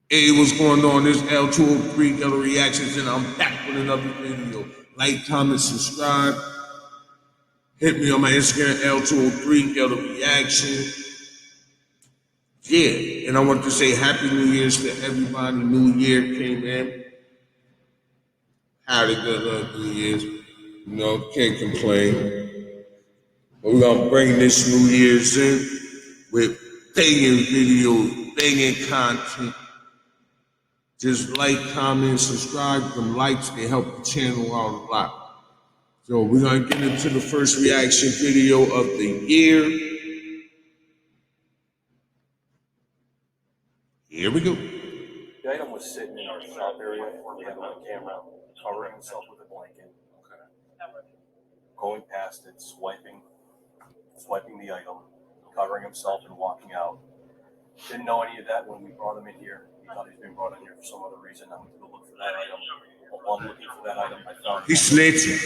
Hey, what's going on? This L203 Yellow Reactions, and I'm back with another video. Like, comment, subscribe. Hit me on my Instagram, L203 Yellow Reaction. Yeah, and I want to say Happy New Year's to everybody. New Year came in. Had a good New Year's. Can't complain. But we're going to bring this New Year's in with banging videos, banging content. Just like, comment, subscribe. Them likes, they help the channel out a lot. So we're going to get into the first reaction video of the year. Here we go. The item was sitting in our shop area. We had it on camera, covering himself with a blanket. Going past it, swiping the item, covering himself and walking out. Didn't know any of that when we brought him in here. He thought he was being brought in here for some other reason. I went to go look for that item. While I'm looking for that item, I found He's snitching.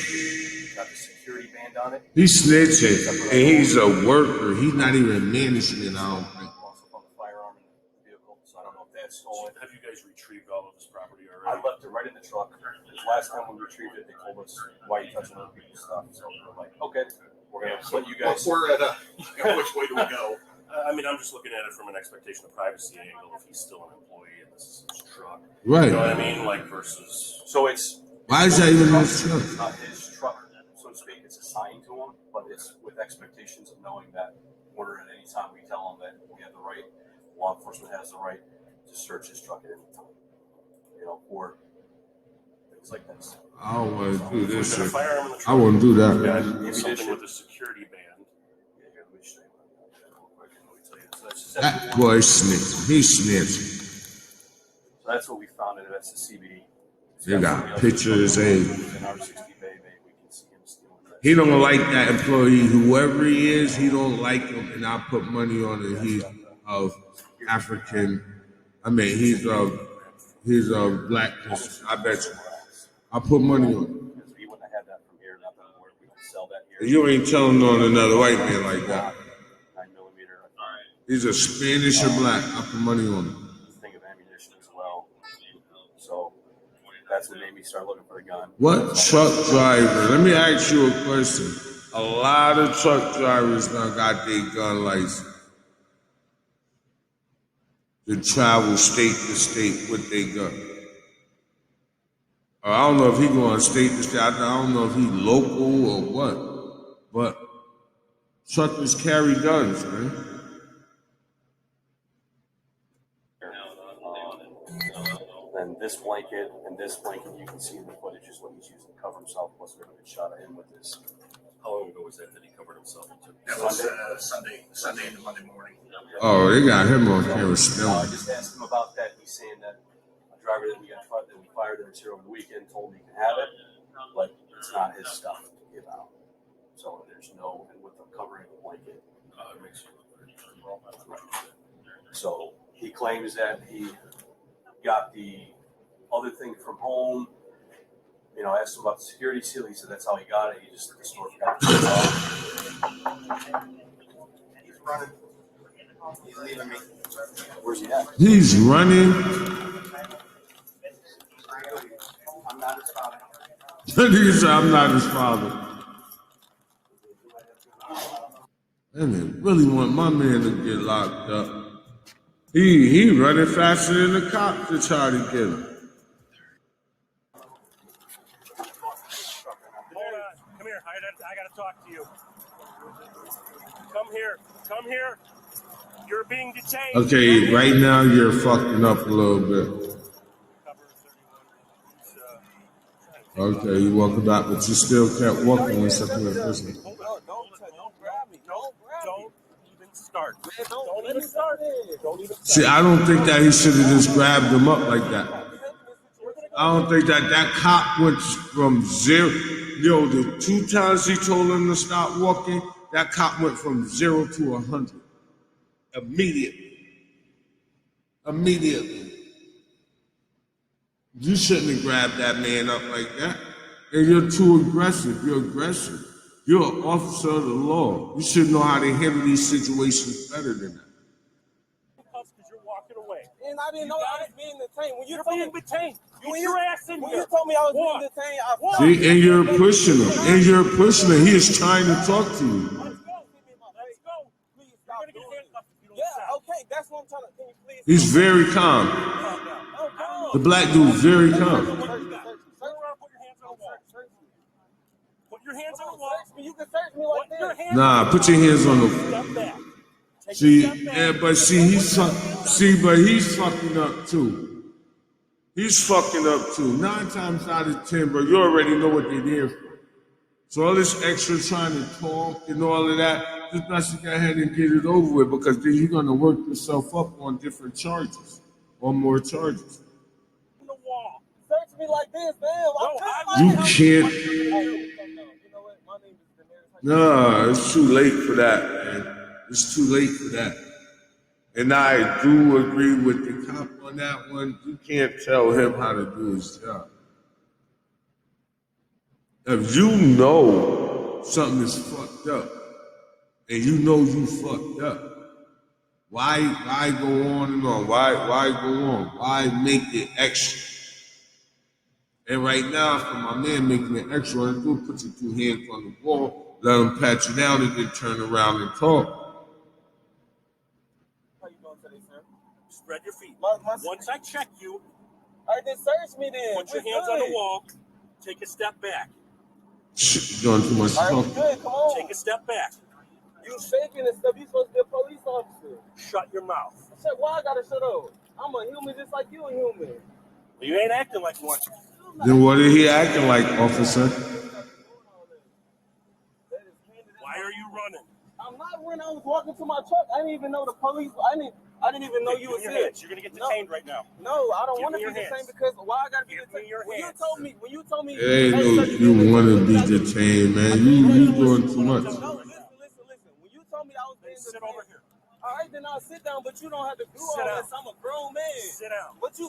got the security band on it. He's snitching. And he's a worker. He's not even management, I don't think. Also found the firearm in the vehicle, so I don't know if that's stolen. Have you guys retrieved all of this property I already? left it right in the truck. This last time we retrieved it, they told us, why are you touching other people's stuff? So we're like, okay, we're going to let you guys. We're at which way do we go? I mean, I'm just looking at it from an expectation of privacy angle. If he's still an employee and this is his truck, Right. you know what I mean? Like versus. So it's. Why is that even his truck? It's not his truck, so to speak. It's assigned to him, but it's with expectations of knowing that order at any time we tell him that we have the right, law enforcement has the right to search his truck at any time. For things like this. I don't want to do this Got a shit. firearm in the I truck. wouldn't do that. Got something with a security band. Yeah, here, let me show you real quick. Let me tell you. So that's just That boy snitching. He's snitching. So that's what we found, and that's the CBD. They got pictures, hey. In our 60 bay, we can see him stealing that. He don't like that employee, whoever he is. He don't like him, and I put money on it. He's of African. I mean, he's of black. I bet you. I put money on it. Because we wouldn't have had that from here, nothing where we could sell that here. You ain't telling on another white man like that. 9mm. He's a Spanish or black. I put money on him. Thing of ammunition as well. So that's what made me start looking for a gun. What truck driver? Let me ask you a question. A lot of truck drivers now got their gun license to travel state to state with their gun. I don't know if he going state to state. I don't know if he local or what. But truckers carry guns, man. And this blanket, you can see in the footage is what he's using to cover himself. Plus, we have a good shot of him with this. How long ago was that he covered himself into? That was Sunday into Monday morning. Oh, they got him on camera I still. just asked him about that. He's saying that a driver that we fired that was here over the weekend told me he can have it, but it's not his stuff to give out. So there's no, and with the covering of the blanket. It makes you look very So he claims that he got the other thing from home. I asked him about the security seal. He said that's how he got it. He just the store got it. He's running. He's leaving me. Where's he at? He's running. I'm not his father. He said, I'm not his father. And they really want my man to get locked up. He running faster than the cop to try to get him. Hold on. Come here. I got to talk to you. Come here. You're being detained. Okay, right now you're fucking up a little bit. Okay, you walking back, but you still kept walking when something was missing. Don't grab me. Don't even start. Don't even start. See, I don't think that he should have just grabbed him up like that. I don't think that cop went from zero. The 2 times he told him to stop walking, that cop went from 0 to 100. Immediately. You shouldn't have grabbed that man up like that. And you're too aggressive. You're aggressive. You're an officer of the law. You should know how to handle these situations better than that. Because you're walking away. and I didn't know I was being detained. When you You're told being me, detained. Get when your ass in when here. you told me I was Walk. being detained, I Walk. See, and you're pushing him. And you're pushing him. He is trying to talk to you. Let's go. Let's go. Please You're stop gonna get doing it. handcuffed if you don't Yeah, stop. okay, that's what I'm trying to. Can you please? He's very calm. Calm down. Oh, calm. The black dude, very What calm. you got? Turn around, put your hands on the wall. Put your hands on the wall. Search me. You can search me Put like your this. hands Nah, on the put your hands on the. Step back. Take See, a step back. yeah, but see, he's fucking up too. He's fucking up too. 9 times out of 10, bro, you already know what they're there for. So all this extra trying to talk and all of that, just best to go ahead and get it over with, because then you're gonna work yourself up on different charges, or more charges. On the wall. Search me like this, man. You can't. You know what? My name is Daenerys. Nah, it's too late for that, man. It's too late for that. And I do agree with the cop on that one. You can't tell him how to do his job. If you know something is fucked up, and you know you fucked up, why go on and on? Why go on? Why make it extra? And right now, for my man making it extra, all you do is put your 2 hands on the wall, let him pat you down, and then turn around and talk. How you doing today, sir? Spread your feet. My- Once I check you, All right, then search me then. put your We hands good. on the wall. Take a step back. Shit, you're doing too much All right, we talking. good. Come on. Take a step back. You shaking and stuff. You supposed to be a police officer. Shut your mouth. Shut. Why I gotta shut up? I'm a human just like you a human. You ain't acting like one. Then what is he acting like, officer? Why are you running? I'm not running. I was walking to my truck. I didn't even know the police. I didn't even know you Give was me your here. hands. You're gonna get detained right now. No, I don't Give want to me be your detained hands. because why I gotta be Give me detained? your When hands. you told me, It ain't hey, no, sir, you been want to be detained. detained, man. You doing too much. No, listen. When you told me I was being Sit detained, over here. all right, then I'll sit down. But you don't have to do Sit all down. this. I'm a grown man. Sit down. But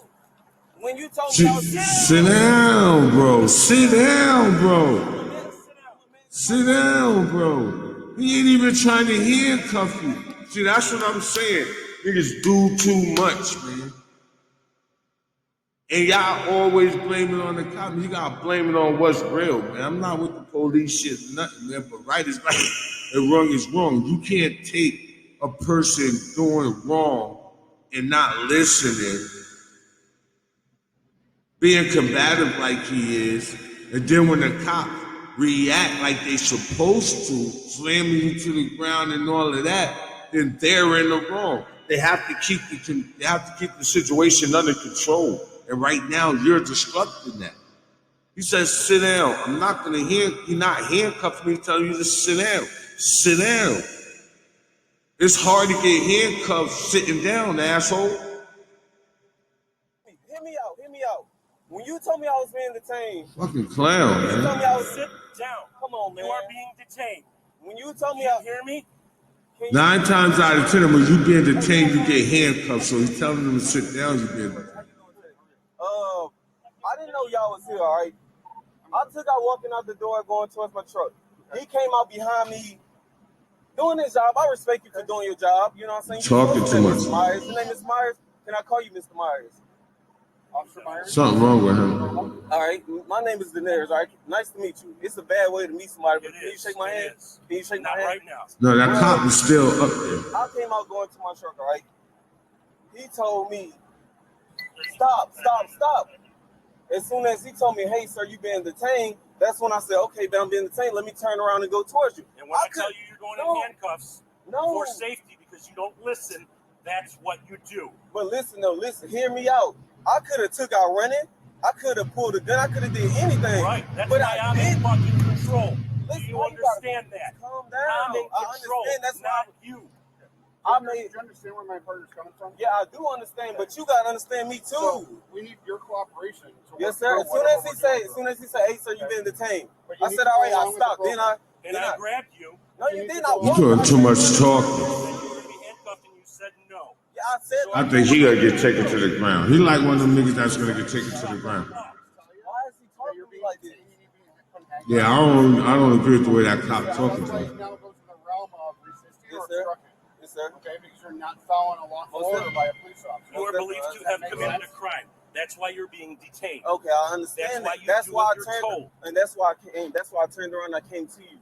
when you told me I was Sit down, bro. Sit down, bro. Sit down. Sit down, bro. He ain't even trying to handcuff you. See, that's what I'm saying. Niggas do too much, man. And y'all always blame it on the cop. You gotta blame it on what's real, man. I'm not with the police shit, nothing, man. But right is right and wrong is wrong. You can't take a person doing wrong and not listening, being combative like he is, and then when the cop react like they supposed to, slamming you to the ground and all of that, then they're in the wrong. They have to keep the situation under control. And right now, you're disrupting that. He says, "Sit down." I'm not gonna you're not handcuffing me, telling you to sit down. Sit down. It's hard to get handcuffed sitting down, asshole. Hear me out. When you told me I was being detained, Fucking clown, you told man. me I was Sit down. Come on, man. You are being detained. When you told me You I hear me? 9 times out of 10, when you being detained, you get handcuffed. So he's telling them to sit down. You being detained. I didn't know y'all was here, all right? I took out walking out the door going towards my truck. He came out behind me doing his job. I respect you for doing your job. You know what I'm saying? Talking too much. Mr. Myers. Your name is Myers. Can I call you Mr. Myers? Officer Myers? Something wrong with him. All right. My name is Daenerys, all right? Nice to meet you. It's a bad way to meet somebody, but It can you is. shake my It hand? is. Can you shake Not my hand? right now. No, that cop is still up there. I came out going to my truck, all right? He told me, stop. As soon as he told me, hey, sir, you being detained, that's when I said, okay, but I'm being detained. Let me turn around and go towards you. And when I tell you you're going in handcuffs for safety because you don't listen, that's what you do. But listen, hear me out. I could have took out running. I could have pulled a gun. I could have did anything. Right. That's but why I I'm in didn't. fucking control. Listen, Do you why you gotta understand that? Calm down. I'm in I control, understand. That's not why you. I made. Do you understand where my partner's coming from? Yeah, I do understand, but you gotta understand me too. So we need your cooperation. To Yes, work sir. through As whatever soon as he said, hey, sir, you been detained. But you I need said, to all go right, I along with the stopped. Then I. And I grabbed you. No, you didn't. I You walked. doing too much You talking. said you were going to be handcuffed and you said no. Yeah, I said. I think he gotta get taken to the ground. He like one of them niggas that's gonna get taken to the ground. Why is he talking to me like this? Yeah, I don't agree with the way that cop talking to Right him. now goes in the realm of resisting Yes, or sir. obstructing. Yes, Yes, sir. Okay, because you're not following a lawful Most order by a police officer. You are believed to have committed a crime. That's why you're being detained. Okay, I understand That's why that. you That's do why what I you're turned, told. and that's why I came. That's why I turned around. And I came to you.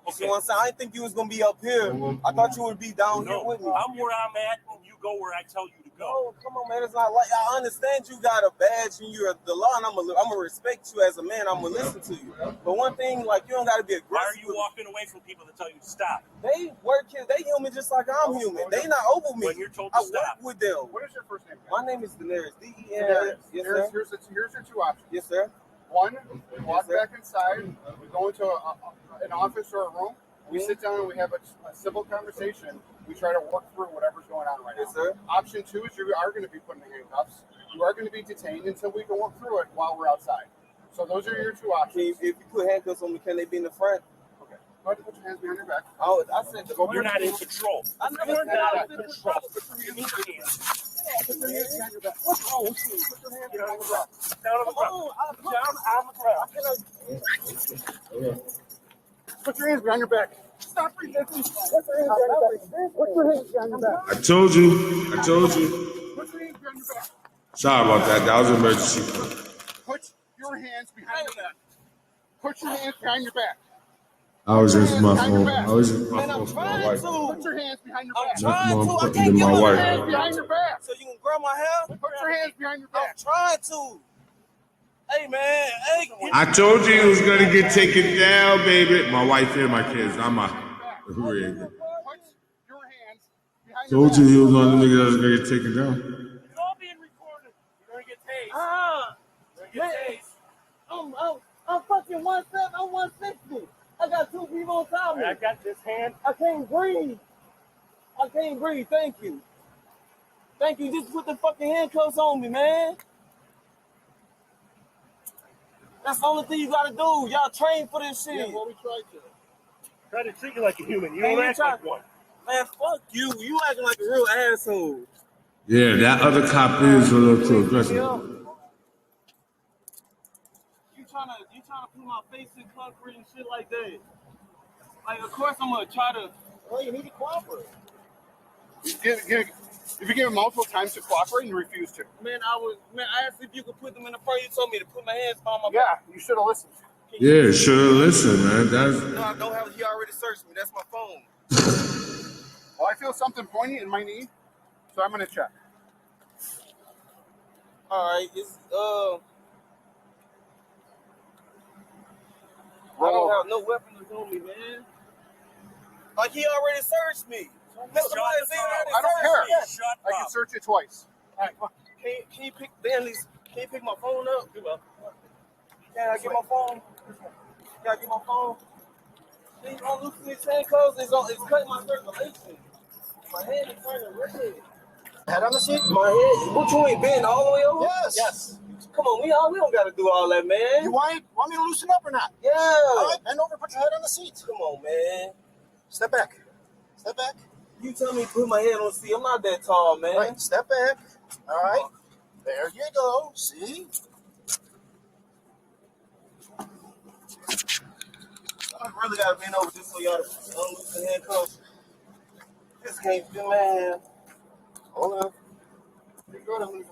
You see what I'm saying? I didn't think you was gonna be up here. I thought you would be down here No, with me. I'm where I'm at, and you go where I tell you to go. No, come on, man. It's not like I understand you got a badge and you're the law, and I'm gonna respect you as a man. I'm gonna listen to you. But one thing, like you don't gotta be aggressive. Why are you walking away from people that tell you to stop? They work here. They human just like I'm human. They not over me. When you're told to I stop. work with them. What is your first name? My name is Daenerys. D-E-N. Daenerys. Yes, sir. Here's your two options. Yes, sir. One, we walk Yes, sir. back inside, we go into an office or a room, we sit down and we have a civil conversation. We try to work through whatever's going on right Yes, now. sir. Option two is you are going to be put in handcuffs. You are going to be detained until we can work through it while we're outside. So those are your two options. If you put handcuffs on me, can they be in the front? Okay. Go ahead and put your hands behind your back. Oh, I said the You're not in control. I never You're said not I in was in control. control. You need your hands Put your hands behind your back. What's wrong with you? Put your hands behind your back. down on the ground. Oh, Down on the ground. Put your hands behind your back. Stop resisting. Put your hands behind your back. Put your hands behind your back. I told you. Put your hands behind your back. Sorry about that. That was an emergency. Put your hands behind your back. Put your hands behind your back. I was just my phone. I was just my man, I'm phone for my trying wife. to. Put your hands behind your I'm back. trying More to. I important can't than get my my wife. hands Hands behind your back. So you can grab my hair? Put your hands behind your I'm back. trying to. Hey, man. Hey. I told you he was gonna get taken down, baby. My wife and my kids. I'm a Put your hands behind your told back. you he was one of the niggas that was gonna get taken down. It's all being recorded. You're gonna get tased. You're Man. gonna get tased. I'm fucking 170. I'm 160. I got two people on top of me. I got this hand. I can't breathe. I can't breathe. Thank you. Thank you. Just put the fucking handcuffs on me, man. That's the only thing you gotta do. Y'all train for this shit. Yeah, well, we tried to. Try to treat you like a human. You Man, don't you act try- like one. Man, fuck you. You acting like a real asshole. Yeah, that other cop is a little too aggressive. You trying to put my face in concrete and shit like that. Like, of course I'm gonna try to. Well, you need to cooperate. If you give him multiple times to cooperate and you refuse to. I asked if you could put them in the front. You told me to put my hands behind my Yeah, you should have listened. back. Yeah, sure. Listen, man. That's No, I don't have. He already searched me. That's my phone. Well, I feel something pointy in my knee, so I'm going to check. All right. I don't have no weapons on me, man. Like he already searced me. Mr. Myers, he already I don't searched care. me. Shut I can up. search it twice. All right, can you pick Bentley's? Can you pick my phone up? Can I get my phone? Can I get my phone? Please don't loosen these handcuffs. It's cutting my circulation. My head is turning red. Head on the seat? My head. What you ain't been all the way over? Yes. Come on, we don't gotta do all that, man. You want me to loosen up or not? Yeah. All right, bend over, put your head on the seat. Come on, man. Step back. Step back. You tell me to put my head on the seat. I'm not that tall, man. Right, step back. All right. There you go. See? I really gotta bend over just so y'all unloose the handcuffs. This can't be, man. Hold on. You go to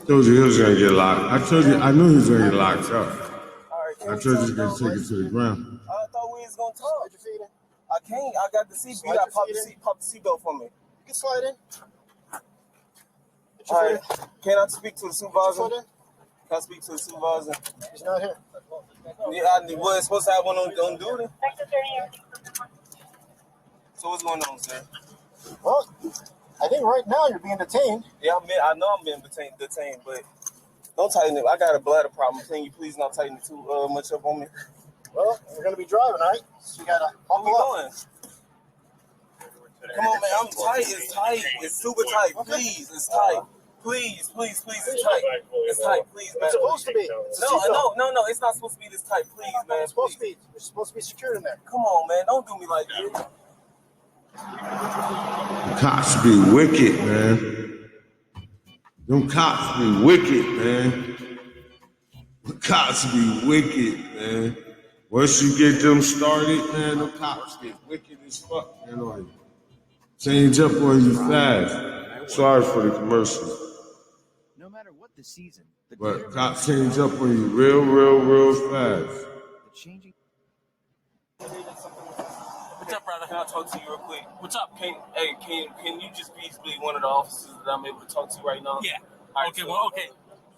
told you he was gonna get locked. I knew he was gonna get locked up. All right, I told you he was gonna take it to the ground. I thought we was gonna talk. Slide your feet in. I can't. I got the seatbelt. You Slide gotta your pop the seatbelt for me. You can slide in. Put All your right. feet in. Can I speak to the Put supervisor? your foot in. Can I speak to the supervisor? He's not here. Yeah, I was supposed to have one on duty. So what's going on, sir? Well, I think right now you're being detained. Yeah, I know I'm being detained, but don't tighten it. I got a bladder problem. Can you please not tighten it too much up on me? Well, you're going to be driving, all right? So you got to What we buckle up. doing? Come on, man. I'm tight. It's tight. It's super tight. Please, it's tight. Please, it's tight. It's tight. Please, man. It's supposed to be. It's a No, seatbelt. no. It's not supposed to be this tight. Please, man. It's supposed to Please. be. You're supposed to be secured in there. Come on, man. Don't do me like this. Cops be wicked, man. Them cops be wicked, man. The cops be wicked, man. Once you get them started, man, the cops get wicked as fuck, man, on you. Change up on you fast. Sorry for the commercials. No matter what the season, the But cops change up on you real fast. the changing. What's up, brother? Can I talk to you real quick? What's up? Can you just be one of the officers that I'm able to talk to right now? Yeah. All right, Okay, so- well, okay.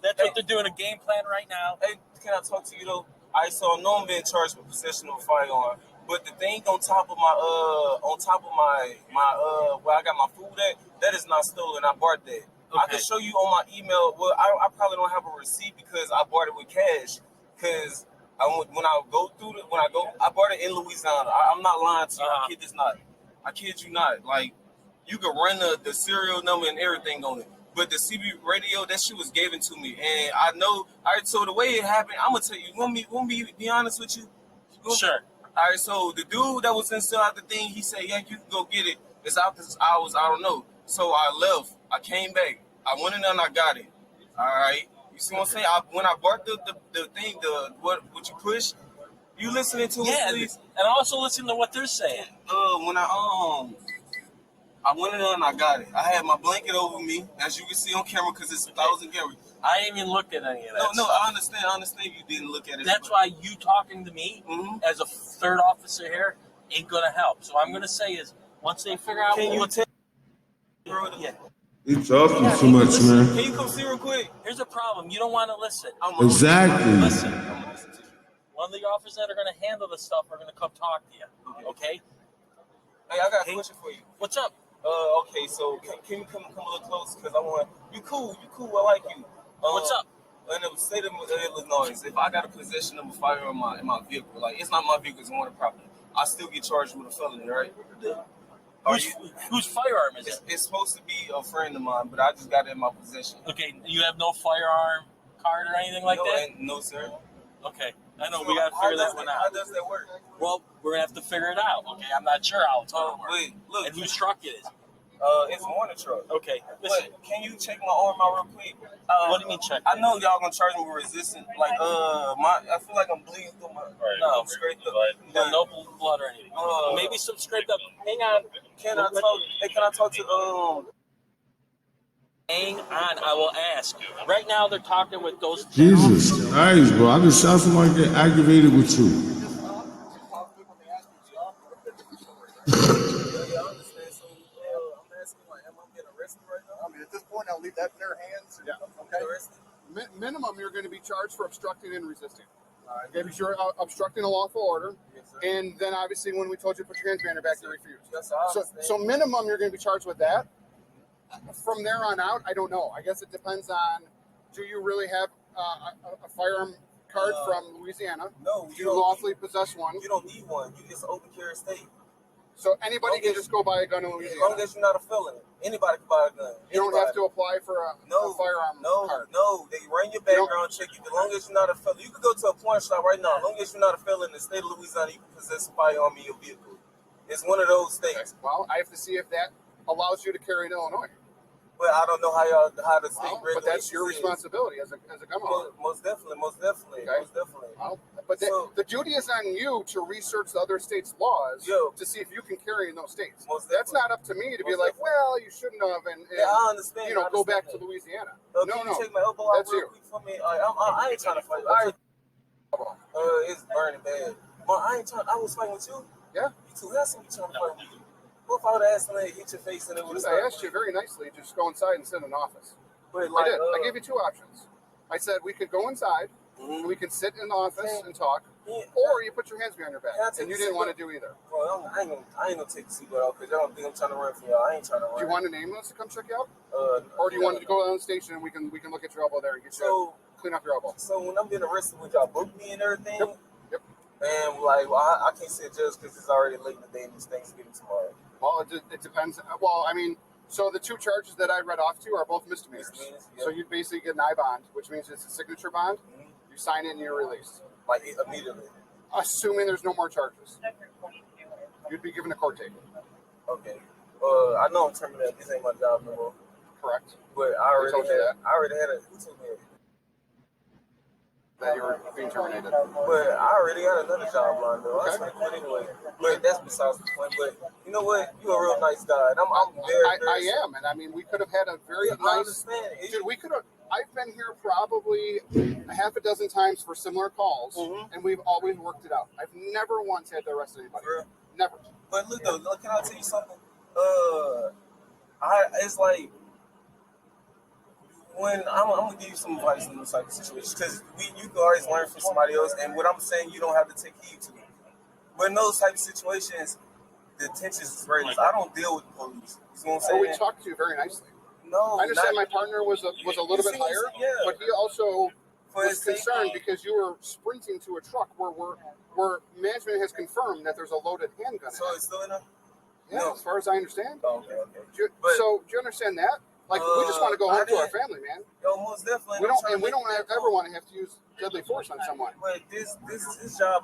That's what they're doing, a game plan right now. Hey, can I talk to you though? All right, so I know I'm being charged with possession of a firearm, but the thing on top of my where I got my food at, that is not stolen. I bought that. I Okay. can show you on my email. Well, I probably don't have a receipt because I bought it with cash. Because I bought it in Louisiana. I'm not lying to you. I kid you not. Like, you could run the serial number and everything on it. But the CB radio, that shit was given to me. And I know, all right, so the way it happened, I'm going to tell you, want me to be honest with you? Sure. All right, so the dude that was inside the thing, he said, yeah, you can go get it. It's out this hours, I don't know. So I left. I came back. I went in there and I got it. All right. You see what I'm saying? When I bought the thing, what you push, you listening to Yeah, it, please? and also listen to what they're saying. When I went in there and I got it. I had my blanket over me, as you can see on camera, because it's 1,000 cameras. I ain't even looked at any of that. No, I understand you didn't look at it. That's why you talking to me Mhm. as a third officer here ain't gonna help. So I'm gonna say is once they figure out Can you what. tell? Yeah. You talking too much, man. Can you come see real quick? Here's a problem. You don't want to listen. Exactly. Listen. One of the officers that are gonna handle this stuff are gonna come talk to you. Okay. Hey, I got a question for you. What's up? Okay, so can you come a little close? Because I want you cool, I like you. What's up? In the state of Illinois, if I got a possession of a firearm in my vehicle, like it's not my vehicle, it's on the property, I still get charged with a felony, right? Whose firearm is it? It's supposed to be a friend of mine, but I just got it in my possession. Okay, you have no firearm card or anything like that? No, sir. Okay, I know we gotta figure that one How out. does that work? Well, we're gonna have to figure it out. Okay, I'm not sure how it's gonna work. Wait, look, And whose truck it is? it's a morning truck. Okay, listen. But can you check my arm out real quick? What do you mean check? I know y'all gonna charge me with resistance. Like, I feel like I'm bleeding through my. No, scraped up. no blood or anything. Maybe some scraped up. Hang on. Can I talk? Hey, can I talk to Hang on, I will ask. Right now, they're talking with those. Jesus Christ, bro. I just saw somebody get aggravated with you. Yeah, I understand. So, I'm asking, like, am I getting arrested right now? I mean, at this point, I'll leave that in their hands. I'm getting arrested. Minimum, you're going to be charged for obstructing and resisting. Okay, because you're obstructing a lawful order, Yes, sir. and then obviously when we told you to put your hands behind your back, you refused. Yes, I So, understand. so minimum, you're going to be charged with that. From there on out, I don't know. I guess it depends on, do you really have a firearm card from Louisiana? No, Do you lawfully possess one? You don't need one. It's an open carry state. So anybody can just go buy a gun in As long Louisiana. as you're not a felon, anybody can buy a gun. You don't have to apply for a firearm card. No, they run your background check. As long as you're not a felon, you can go to a pawn shop right now. As long as you're not a felon in the state of Louisiana, you can possess a firearm in your vehicle. It's one of those states. Well, I have to see if that allows you to carry in Illinois. But I don't know how the state Well, regulations but that's your is. responsibility as a gun owner. Most definitely. Okay. Most definitely. Well, but the duty is on you to research the other states' laws Yo. to see if you can carry in those states. Most That's definitely. not up to me to be Most like, definitely. well, you shouldn't have, and Yeah, I understand. you know, I go back to understand Louisiana. that. No, Can you no, take my elbow out that's real you. quick for me? I ain't trying to fight. It's burning bad. I ain't trying. I was fighting with you. Yeah. You too handsome. You trying to fight with me? What if I would have asked somebody to hit your face and it would have I asked you very nicely, just go inside and sit in an office. But I like, did. I gave you two options. I said we could go inside, Mhm. and we could sit in the office and talk, Yeah. or you put your hands behind your back, Can I take and you a didn't seat want to back? do either. Bro, I ain't gonna take the seatbelt off because y'all don't think I'm trying to run for y'all. I ain't trying to run. Do you want an ambulance to come check you out, Or or do you want to go down the station and we can look at your elbow there and get you So, clean up your elbow? so when I'm being arrested, would y'all book me and everything? Yep. Yep. And like, well, I can't say judge because it's already late in the day and this Thanksgiving tomorrow. Well, it depends. Well, I mean, so the two charges that I read off to you are both misdemeanors. Misdemeanors, So yep. you'd basically get an I bond, which means it's a signature bond. Mhm. You sign it and you're released, Like immediately. assuming there's no more charges. You'd be given a court date. Okay. I know I'm terminated. This ain't my job no more. Correct. But I already told you had. I already had a. Who told me that? that you were being terminated. But I already got another job lined up. I was Okay. gonna quit anyway. But that's besides the point. But you know what? You're a real nice guy. And I'm very, very I am, and I mean, we could have had a very I nice. understand. Dude, we could have. I've been here probably a half a dozen times for similar calls, and we've always worked it out. I've never once had to arrest anybody. Real. Never. But look though, can I tell you something? It's like when I'm gonna give you some advice in those type of situations because you can always learn from somebody else, and what I'm saying you don't have to take heed to. But in those type of situations, the tension is great. I don't deal with the police. You know what I'm So saying? we talked to you very nicely. No, I understand my not, partner was a little bit higher, yeah. but he also For was his safety. concerned because you were sprinting to a truck where management has confirmed that there's a loaded handgun. So in it. it's still in there? Yeah, no. as far as I understand. Oh, okay. Do you understand that? Like, we just want to go I home to our didn't- family, man. Yo, most definitely. We I'm don't, trying and to we don't make that ever want to have to use deadly force on someone. But this job,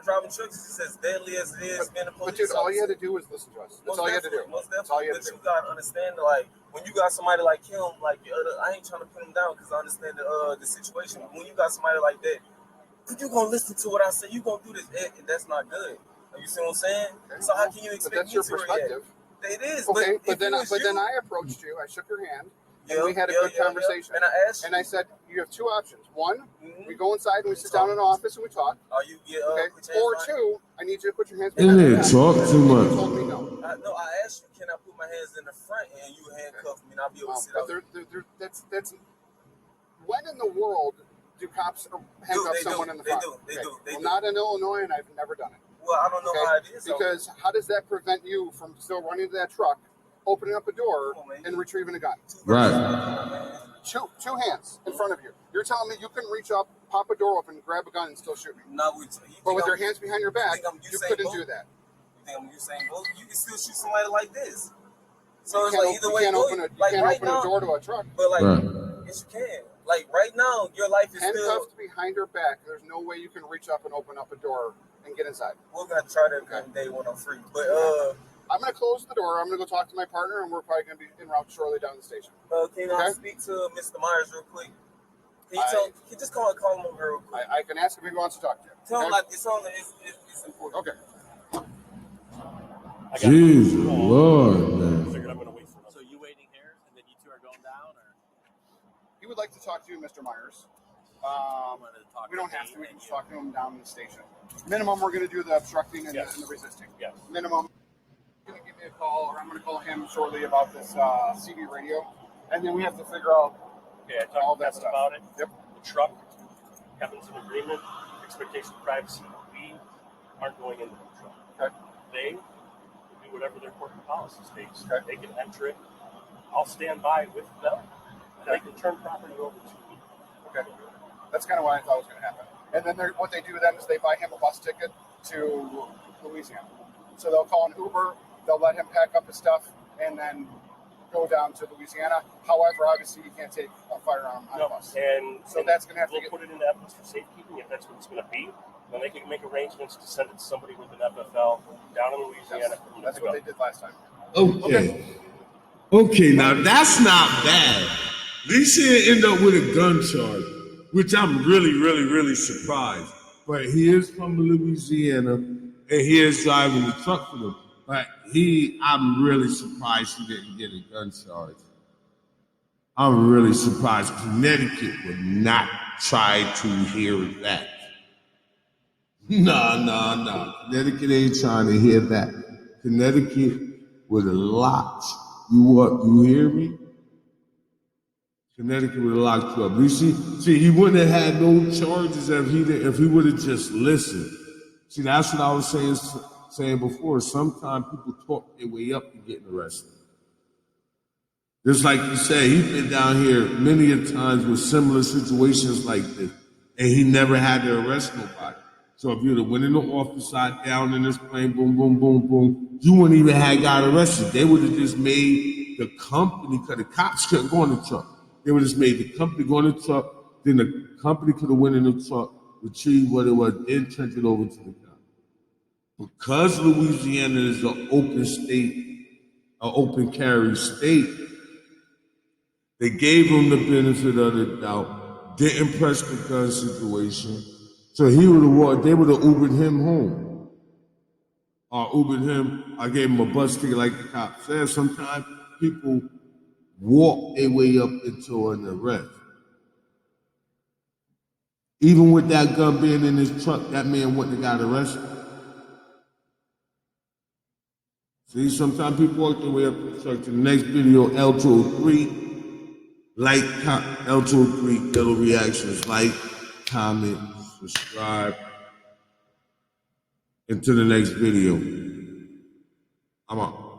driving trucks is as deadly as it is being a police But dude, all you had officer. to do was listen to us. That's Most all you had to do. definitely, most That's all you definitely. had to But do. you gotta understand, like when you got somebody like him, like I ain't trying to put him down because I understand the situation. When you got somebody like that, you gonna listen to what I say. You gonna do this. That's not good. You see what I'm saying? Okay. So how can you But expect that's me your to react? perspective. It is. Okay, if then it was you- I approached you. I shook your hand, and Yeah, we had a yeah, good yeah, conversation. yeah. And I asked And I said, you have two options. One, Mhm. we go inside and we sit down in the office and we talk. Are you get Okay. put your Or hands two, I need you to put your hands In behind there, your back. talk too much. You told me no. No, I asked you, can I put my hands in the front and you handcuff me and I'll be able to sit But out. that's when in the world do cops handcuff They do. someone in the They front? do. They do. They Well, do. not in Illinois, and I've never done it. Well, I don't know Okay? how it is. Because how does that prevent you from still running to that truck, opening up a door, Come on, man. and retrieving a gun? Right. Two hands in front of you. You're telling me you couldn't reach up, pop a door open, grab a gun, and still shoot me? Not with you. But with think your I'm- hands behind your back, think I'm you Usain couldn't Bolt? do that. You think I'm Usain Bolt? You can still shoot somebody like this. So You it's can't, like either you way can't go. open, Like you can't right open now, a door to a truck. but like Right. yes you can. Like right now, your life is still. Handcuffed behind your back, there's no way you can reach up and open up a door and get inside. We're gonna try that one day when I'm free. But I'm going to close the door. I'm going to go talk to my partner, and we're probably going to be en route shortly down the station. can I Okay. speak to Mr. Myers real quick? Can you I- tell? Can you just call him over real quick? I can ask him if he wants to talk to you. Tell him Okay? like it's on. It's important. Okay. I got Jesus it. Lord, I man. figured I'm gonna wait for another. So you waiting here, and then you two are going down, or He would like to talk to you, Mr. Myers. I'm going to talk? We don't to have me to. We can and just you? talk to him down in the station. Minimum, we're going to do the obstructing and, Yes. and the resisting. Yes. Minimum. He's going to give me a call, or I'm going to call him shortly about this CB radio, and then we have to figure out. Okay, I All talked that to Kevin stuff. about it. Yep. The truck, Kevin's in agreement, expectation of privacy. We aren't going into the truck. Okay. They will do whatever their corporate policy states. Okay. They can enter it. I'll stand by with them. They can turn property over to me. Okay. That's kind of what I thought was going to happen. And then what they do then is they buy him a bus ticket to Louisiana. So they'll call an Uber. They'll let him pack up his stuff and then go down to Louisiana. However, obviously, you can't take a firearm on a bus. And So that's gonna have to we'll get- put it in evidence for safekeeping if that's what it's going to be. Then they can make arrangements to send it to somebody with an FFL down in Louisiana. for them to That's pick what up. they did last time. Okay. Okay, now that's not bad. At least he didn't end up with a gun charge, which I'm really, really, really surprised. But he is from Louisiana, and he is driving the truck for them. But I'm really surprised he didn't get a gun charge. I'm really surprised. Connecticut would not try to hear that. No. Connecticut ain't trying to hear that. Connecticut would have locked you up. You hear me? Connecticut would have locked you up. You see, he wouldn't have had no charges if he would have just listened. See, that's what I was saying before. Sometimes people talk their way up to getting arrested. Just like you say, he's been down here many a times with similar situations like this, and he never had to arrest nobody. So if you'd have went in the office, sat down in this plane, boom, boom, boom, boom, you wouldn't even have got arrested. They would have just made the company, because the cops couldn't go in the truck. They would have just made the company go in the truck, then the company could have went in the truck, retrieved what it was, then turned it over to the cop. Because Louisiana is an open state, an open carry state, they gave them the benefit of the doubt, didn't press the gun situation. So he would have, they would have Ubered him home. Or Ubered him, I gave him a bus ticket like the cop said. Sometimes people walk their way up into an arrest. Even with that gun being in his truck, that man wouldn't have got arrested. See, sometimes people walk their way up the truck. To the next video, L203. Like L203, little reactions. Like, comment, subscribe. And to the next video. I'm out.